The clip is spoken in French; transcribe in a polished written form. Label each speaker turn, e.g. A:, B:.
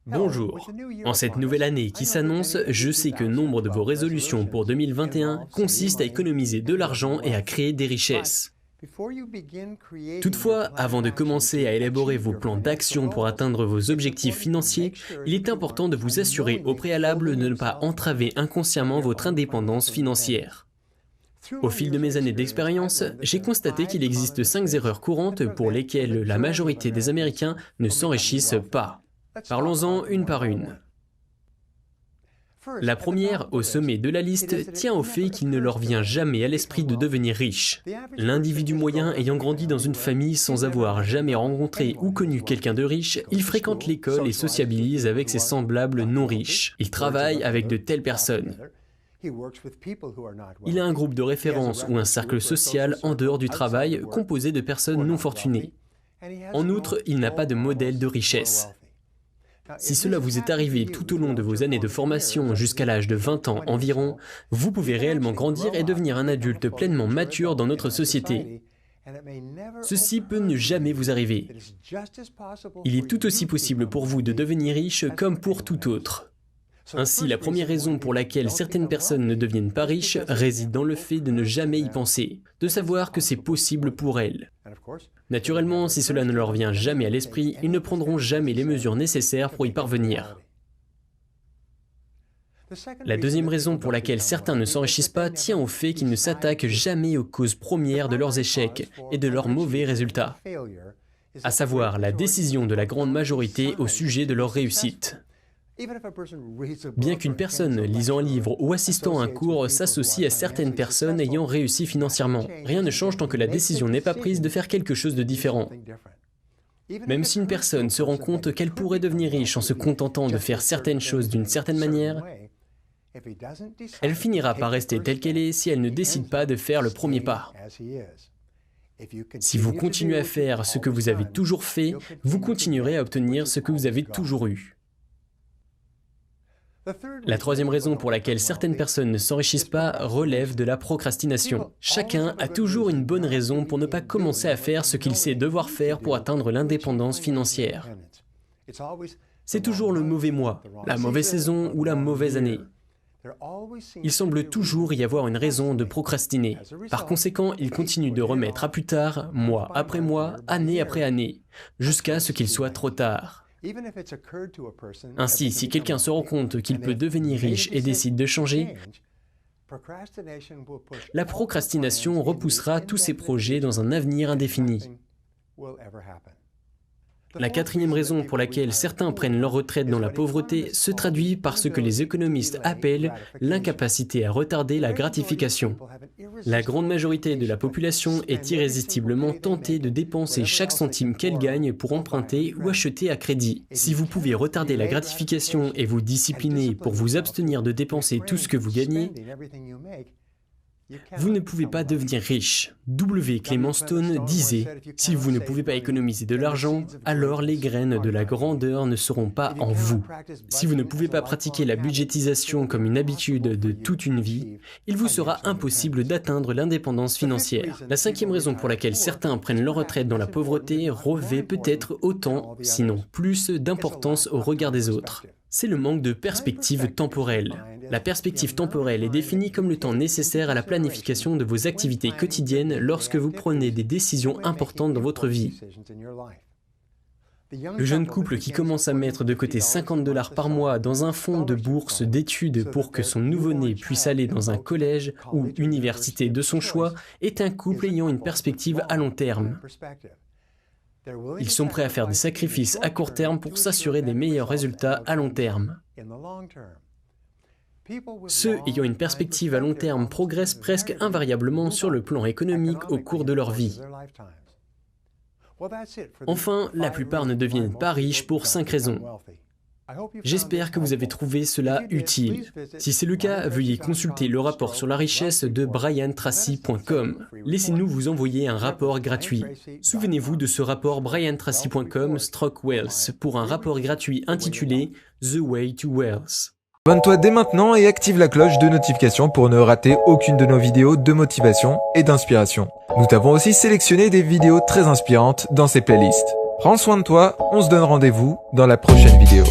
A: Bonjour. En cette nouvelle année qui s'annonce, je sais que nombre de vos résolutions pour 2021 consistent à économiser de l'argent et à créer des richesses. Toutefois, avant de commencer à élaborer vos plans d'action pour atteindre vos objectifs financiers, il est important de vous assurer au préalable de ne pas entraver inconsciemment votre indépendance financière. Au fil de mes années d'expérience, j'ai constaté qu'il existe 5 erreurs courantes pour lesquelles la majorité des Américains ne s'enrichissent pas. Parlons-en une par une. La première, au sommet de la liste, tient au fait qu'il ne leur vient jamais à l'esprit de devenir riche. L'individu moyen ayant grandi dans une famille sans avoir jamais rencontré ou connu quelqu'un de riche, il fréquente l'école et sociabilise avec ses semblables non riches. Il travaille avec de telles personnes. Il a un groupe de référence ou un cercle social en dehors du travail composé de personnes non fortunées. En outre, il n'a pas de modèle de richesse. Si cela vous est arrivé tout au long de vos années de formation jusqu'à l'âge de 20 ans environ, vous pouvez réellement grandir et devenir un adulte pleinement mature dans notre société. Ceci peut ne jamais vous arriver. Il est tout aussi possible pour vous de devenir riche comme pour tout autre. Ainsi, la première raison pour laquelle certaines personnes ne deviennent pas riches réside dans le fait de ne jamais y penser, de savoir que c'est possible pour elles. Naturellement, si cela ne leur vient jamais à l'esprit, ils ne prendront jamais les mesures nécessaires pour y parvenir. La deuxième raison pour laquelle certains ne s'enrichissent pas tient au fait qu'ils ne s'attaquent jamais aux causes premières de leurs échecs et de leurs mauvais résultats, à savoir la décision de la grande majorité au sujet de leur réussite. Bien qu'une personne lisant un livre ou assistant à un cours s'associe à certaines personnes ayant réussi financièrement, rien ne change tant que la décision n'est pas prise de faire quelque chose de différent. Même si une personne se rend compte qu'elle pourrait devenir riche en se contentant de faire certaines choses d'une certaine manière, elle finira par rester telle qu'elle est si elle ne décide pas de faire le premier pas. Si vous continuez à faire ce que vous avez toujours fait, vous continuerez à obtenir ce que vous avez toujours eu. La troisième raison pour laquelle certaines personnes ne s'enrichissent pas relève de la procrastination. Chacun a toujours une bonne raison pour ne pas commencer à faire ce qu'il sait devoir faire pour atteindre l'indépendance financière. C'est toujours le mauvais mois, la mauvaise saison ou la mauvaise année. Il semble toujours y avoir une raison de procrastiner. Par conséquent, il continue de remettre à plus tard, mois après mois, année après année, jusqu'à ce qu'il soit trop tard. Ainsi, si quelqu'un se rend compte qu'il peut devenir riche et décide de changer, la procrastination repoussera tous ses projets dans un avenir indéfini. La quatrième raison pour laquelle certains prennent leur retraite dans la pauvreté se traduit par ce que les économistes appellent l'incapacité à retarder la gratification. La grande majorité de la population est irrésistiblement tentée de dépenser chaque centime qu'elle gagne pour emprunter ou acheter à crédit. Si vous pouvez retarder la gratification et vous discipliner pour vous abstenir de dépenser tout ce que vous gagnez, vous ne pouvez pas devenir riche. W. Clement Stone disait « Si vous ne pouvez pas économiser de l'argent, alors les graines de la grandeur ne seront pas en vous. Si vous ne pouvez pas pratiquer la budgétisation comme une habitude de toute une vie, il vous sera impossible d'atteindre l'indépendance financière. » La cinquième raison pour laquelle certains prennent leur retraite dans la pauvreté revêt peut-être autant, sinon plus, d'importance au regard des autres. C'est le manque de perspective temporelle. La perspective temporelle est définie comme le temps nécessaire à la planification de vos activités quotidiennes lorsque vous prenez des décisions importantes dans votre vie. Le jeune couple qui commence à mettre de côté 50 $ par mois dans un fonds de bourse d'études pour que son nouveau-né puisse aller dans un collège ou université de son choix est un couple ayant une perspective à long terme. Ils sont prêts à faire des sacrifices à court terme pour s'assurer des meilleurs résultats à long terme. Ceux ayant une perspective à long terme progressent presque invariablement sur le plan économique au cours de leur vie. Enfin, la plupart ne deviennent pas riches pour 5 raisons. J'espère que vous avez trouvé cela utile. Si c'est le cas, veuillez consulter le rapport sur la richesse de briantracy.com. Laissez-nous vous envoyer un rapport gratuit. Souvenez-vous de ce rapport briantracy.com/wealth pour un rapport gratuit intitulé The Way to Wealth.
B: Abonne-toi dès maintenant et active la cloche de notification pour ne rater aucune de nos vidéos de motivation et d'inspiration. Nous t'avons aussi sélectionné des vidéos très inspirantes dans ces playlists. Prends soin de toi, on se donne rendez-vous dans la prochaine vidéo.